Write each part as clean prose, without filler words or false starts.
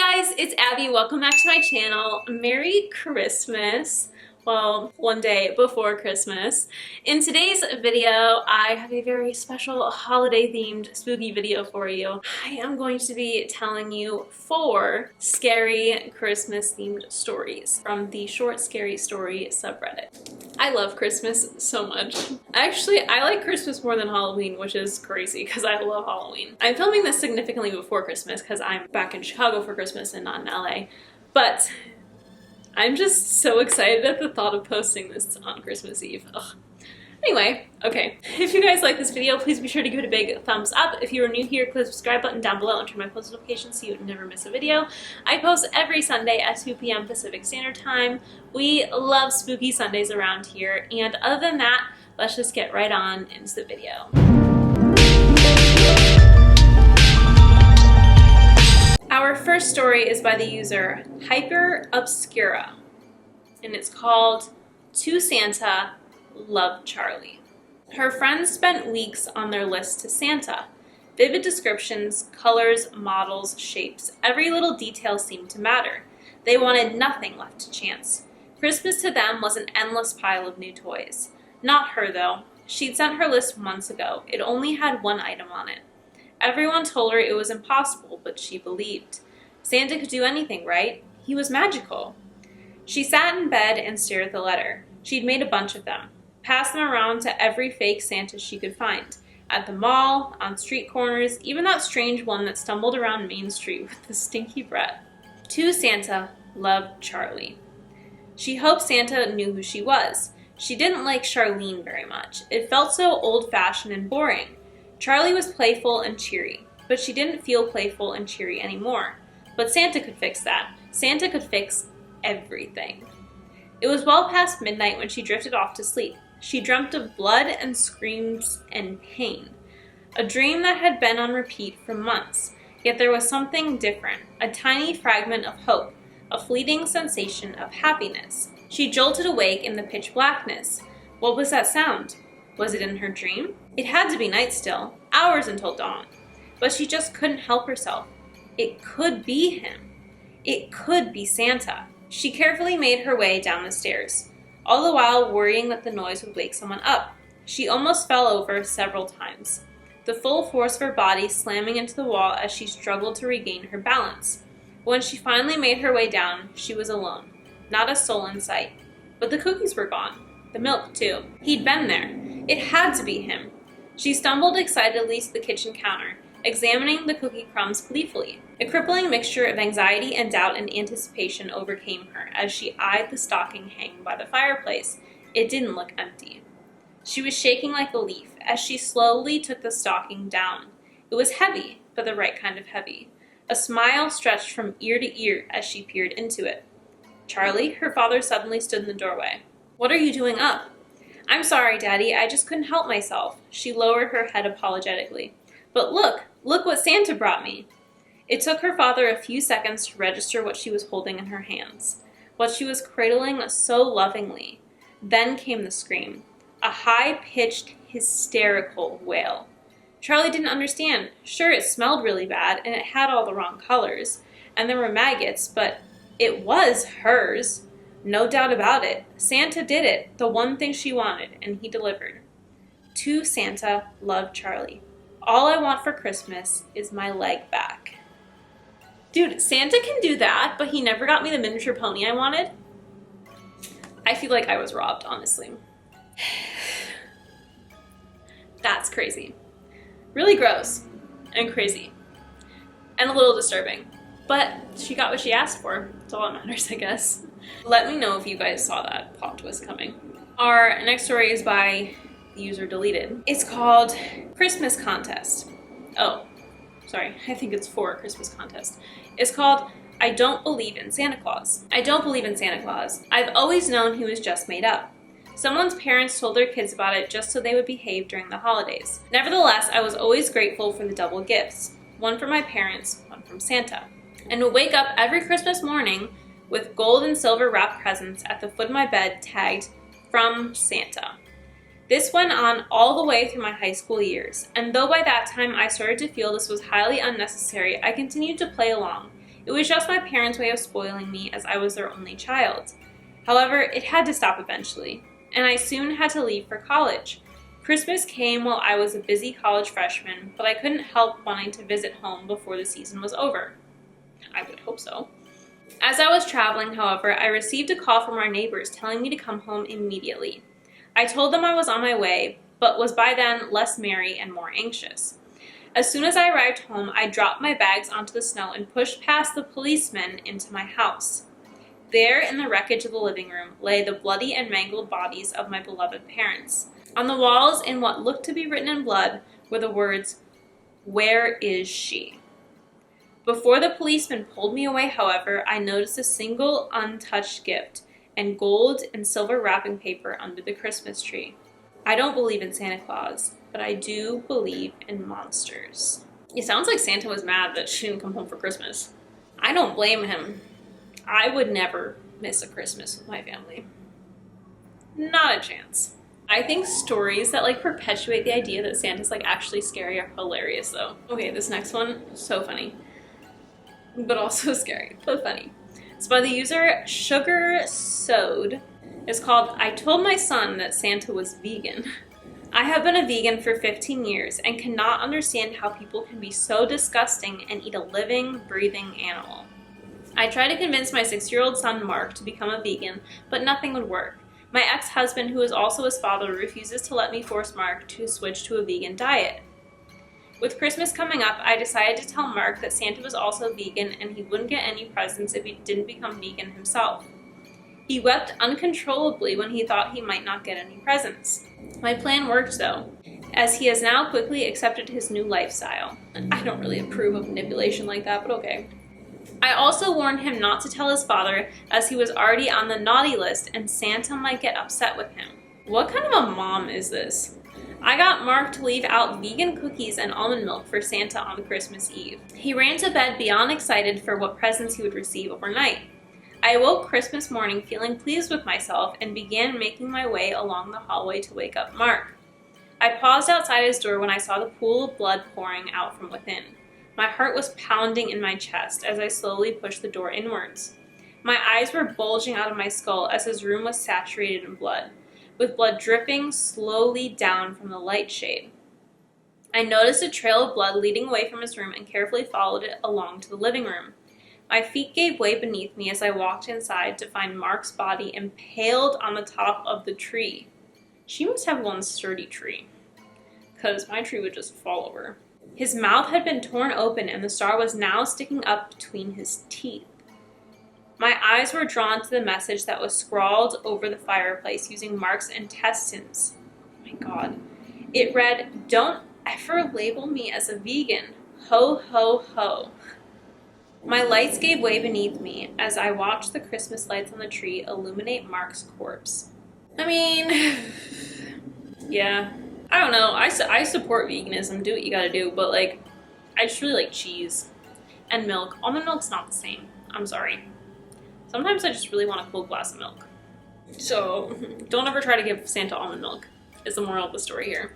guys, it's Abby. Welcome back to my channel. Merry Christmas. Well, one day before Christmas. In today's video, I have a very special holiday-themed spooky video for you. I am going to be telling you 4 scary Christmas-themed stories from the Short Scary Story subreddit. I love Christmas so much. Actually, I like Christmas more than Halloween, which is crazy because I love Halloween. I'm filming this significantly before Christmas because I'm back in Chicago for Christmas and not in LA. But I'm just so excited at the thought of posting this on Christmas Eve. Ugh. Anyway, okay. If you guys like this video, please be sure to give it a big thumbs up. If you are new here, click the subscribe button down below and turn my post notifications so you never miss a video. I post every Sunday at 2 p.m. Pacific Standard Time. We love spooky Sundays around here. And other than that, let's just get right on into the video. Our first story is by the user Hyper Obscura, and it's called To Santa, Love Charlie. Her friends spent weeks on their list to Santa. Vivid descriptions, colors, models, shapes, every little detail seemed to matter. They wanted nothing left to chance. Christmas to them was an endless pile of new toys. Not her, though. She'd sent her list months ago. It only had one item on it. Everyone told her it was impossible, but she believed. Santa could do anything, right? He was magical. She sat in bed and stared at the letter. She'd made a bunch of them, passed them around to every fake Santa she could find. At the mall, on street corners, even that strange one that stumbled around Main Street with the stinky breath. To Santa, Love Charlie. She hoped Santa knew who she was. She didn't like Charlene very much. It felt so old-fashioned and boring. Charlie was playful and cheery, but she didn't feel playful and cheery anymore. But Santa could fix that. Santa could fix everything. It was well past midnight when she drifted off to sleep. She dreamt of blood and screams and pain. A dream that had been on repeat for months, yet there was something different, a tiny fragment of hope, a fleeting sensation of happiness. She jolted awake in the pitch blackness. What was that sound? Was it in her dream? It had to be night still, hours until dawn. But she just couldn't help herself. It could be him. It could be Santa. She carefully made her way down the stairs, all the while worrying that the noise would wake someone up. She almost fell over several times, the full force of her body slamming into the wall as she struggled to regain her balance. When she finally made her way down, she was alone. Not a soul in sight. But the cookies were gone. The milk, too. He'd been there. It had to be him. She stumbled excitedly to the kitchen counter, examining the cookie crumbs gleefully. A crippling mixture of anxiety and doubt and anticipation overcame her as she eyed the stocking hanging by the fireplace. It didn't look empty. She was shaking like a leaf as she slowly took the stocking down. It was heavy, but the right kind of heavy. A smile stretched from ear to ear as she peered into it. Charlie, her father suddenly stood in the doorway. "What are you doing up?" "I'm sorry, Daddy, I just couldn't help myself." She lowered her head apologetically. "But look what Santa brought me." It took her father a few seconds to register what she was holding in her hands, what she was cradling so lovingly. Then came the scream, a high-pitched, hysterical wail. Charlie didn't understand. Sure, it smelled really bad, and it had all the wrong colors, and there were maggots, but it was hers. No doubt about it. Santa did it, the one thing she wanted, and he delivered. To Santa, Love Charlie. All I want for Christmas is my leg back. Dude, Santa can do that, but he never got me the miniature pony I wanted. I feel like I was robbed, honestly. That's crazy. Really gross and crazy and a little disturbing. But she got what she asked for. That's all that matters, I guess. Let me know if you guys saw that plot twist coming. Our next story is by the user Deleted. It's called Christmas Contest. Oh, sorry, I think it's for a Christmas contest. It's called I Don't Believe in Santa Claus. I don't believe in Santa Claus. I've always known he was just made up. Someone's parents told their kids about it just so they would behave during the holidays. Nevertheless, I was always grateful for the double gifts. One from my parents, one from Santa. And would wake up every Christmas morning with gold and silver wrapped presents at the foot of my bed tagged from Santa. This went on all the way through my high school years, and though by that time I started to feel this was highly unnecessary, I continued to play along. It was just my parents' way of spoiling me as I was their only child. However, it had to stop eventually, and I soon had to leave for college. Christmas came while I was a busy college freshman, but I couldn't help wanting to visit home before the season was over. I would hope so. As I was traveling, however, I received a call from our neighbors telling me to come home immediately. I told them I was on my way, but was by then less merry and more anxious. As soon as I arrived home, I dropped my bags onto the snow and pushed past the policeman into my house. There, in the wreckage of the living room, lay the bloody and mangled bodies of my beloved parents. On the walls, in what looked to be written in blood, were the words, "Where is she?" Before the policeman pulled me away, however, I noticed a single untouched gift and gold and silver wrapping paper under the Christmas tree. I don't believe in Santa Claus, but I do believe in monsters. It sounds like Santa was mad that she didn't come home for Christmas. I don't blame him. I would never miss a Christmas with my family. Not a chance. I think stories that perpetuate the idea that Santa's actually scary are hilarious though. Okay, this next one, so funny. But also scary, but funny. It's by the user Sugar Sewed. It's called, "I told my son that Santa was vegan." I have been a vegan for 15 years and cannot understand how people can be so disgusting and eat a living, breathing animal. I tried to convince my 6-year-old son Mark to become a vegan, but nothing would work. My ex-husband, who is also his father, refuses to let me force Mark to switch to a vegan diet. With Christmas coming up, I decided to tell Mark that Santa was also vegan and he wouldn't get any presents if he didn't become vegan himself. He wept uncontrollably when he thought he might not get any presents. My plan worked though, as he has now quickly accepted his new lifestyle. I don't really approve of manipulation like that, but okay. I also warned him not to tell his father, as he was already on the naughty list and Santa might get upset with him. What kind of a mom is this? I got Mark to leave out vegan cookies and almond milk for Santa on Christmas Eve. He ran to bed beyond excited for what presents he would receive overnight. I awoke Christmas morning feeling pleased with myself and began making my way along the hallway to wake up Mark. I paused outside his door when I saw the pool of blood pouring out from within. My heart was pounding in my chest as I slowly pushed the door inwards. My eyes were bulging out of my skull as his room was saturated in blood, with blood dripping slowly down from the light shade. I noticed a trail of blood leading away from his room and carefully followed it along to the living room. My feet gave way beneath me as I walked inside to find Mark's body impaled on the top of the tree. She must have one sturdy tree, because my tree would just fall over. His mouth had been torn open and the star was now sticking up between his teeth. My eyes were drawn to the message that was scrawled over the fireplace using Mark's intestines. Oh my god. It read, "Don't ever label me as a vegan. Ho, ho, ho." My lights gave way beneath me as I watched the Christmas lights on the tree illuminate Mark's corpse. I mean, yeah. I don't know. I support veganism. Do what you gotta do. But I just really like cheese and milk. Almond milk's not the same. I'm sorry. Sometimes I just really want a cold glass of milk. So don't ever try to give Santa almond milk is the moral of the story here.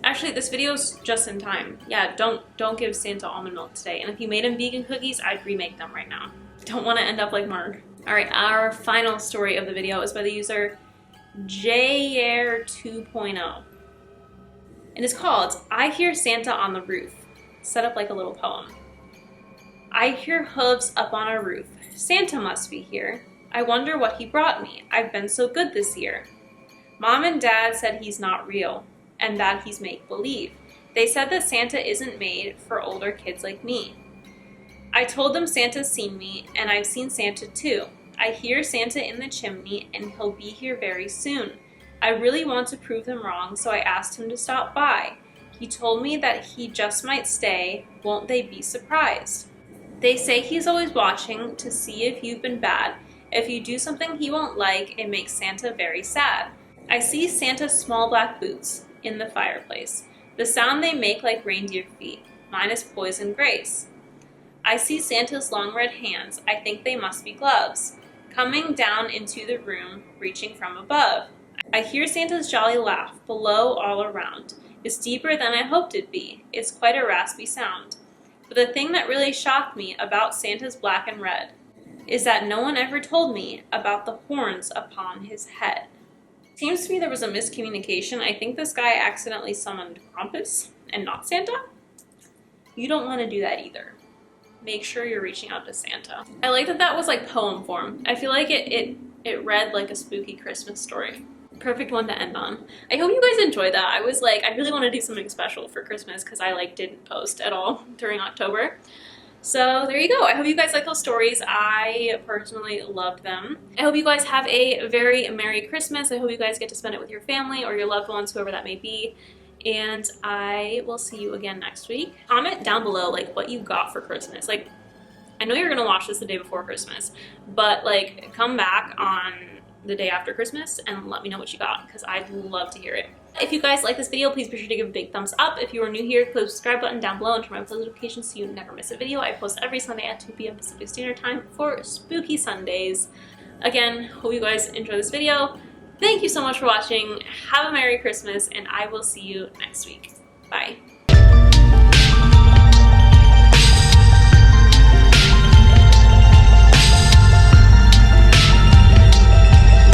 Actually, this video's just in time. Yeah, don't give Santa almond milk today. And if you made him vegan cookies, I'd remake them right now. Don't want to end up like Mark. All right, our final story of the video is by the user Jair 2.0. And it's called, "I Hear Santa on the Roof," set up like a little poem. I hear hooves up on our roof. Santa must be here. I wonder what he brought me. I've been so good this year. Mom and Dad said he's not real and that he's make-believe. They said that Santa isn't made for older kids like me. I told them Santa's seen me and I've seen Santa too. I hear Santa in the chimney and he'll be here very soon. I really want to prove them wrong, so I asked him to stop by. He told me that he just might stay. Won't they be surprised? They say he's always watching to see if you've been bad. If you do something he won't like, it makes Santa very sad. I see Santa's small black boots in the fireplace. The sound they make like reindeer feet. Mine is Poison Grace. I see Santa's long red hands. I think they must be gloves. Coming down into the room, reaching from above. I hear Santa's jolly laugh, below all around. It's deeper than I hoped it'd be. It's quite a raspy sound. But the thing that really shocked me about Santa's black and red is that no one ever told me about the horns upon his head. Seems to me there was a miscommunication. I think this guy accidentally summoned Krampus and not Santa. You don't want to do that either. Make sure you're reaching out to Santa. I like that that was like poem form. I feel like it read like a spooky Christmas story. Perfect one to end on. I hope you guys enjoyed that. I was like, I really want to do something special for Christmas because I like didn't post at all during October. So there you go. I hope you guys like those stories. I personally loved them. I hope you guys have a very Merry Christmas. I hope you guys get to spend it with your family or your loved ones, whoever that may be. And I will see you again next week. Comment down below like what you got for Christmas. Like, I know you're gonna watch this the day before Christmas, but like come back on the day after Christmas and let me know what you got because I'd love to hear it. If you guys like this video, please be sure to give a big thumbs up. If you are new here, click the subscribe button down below and turn on notifications so you never miss a video. I post every Sunday at 2 p.m. Pacific Standard Time for Spooky Sundays. Again, hope you guys enjoy this video. Thank you so much for watching. Have a Merry Christmas, and I will see you next week. Bye.